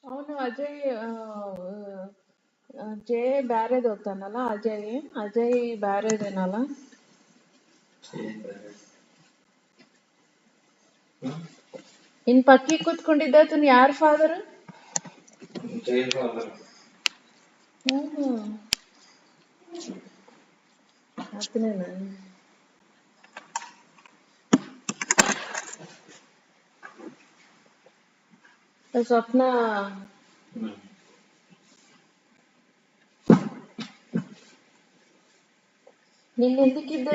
ಅವನು ಅಜಯ್ ಜೆ ಬ್ಯಾರೆದ್ ಓದ್ತಾನಲ್ಲ ಅಜಯ್ ಬ್ಯಾರೆದೇನಲ್ಲ. ಇನ್ ಪಕ್ಕಿ ಕೂತ್ಕೊಂಡಿದ್ದತನ್ ಯಾರ್ ಫಾದರ್? ಹ್ಮ್ ಆತನೇನ. ಸ್ವಪ್ನ ನಿನ್ ಎಂದಕ್ಕಿದ್ದ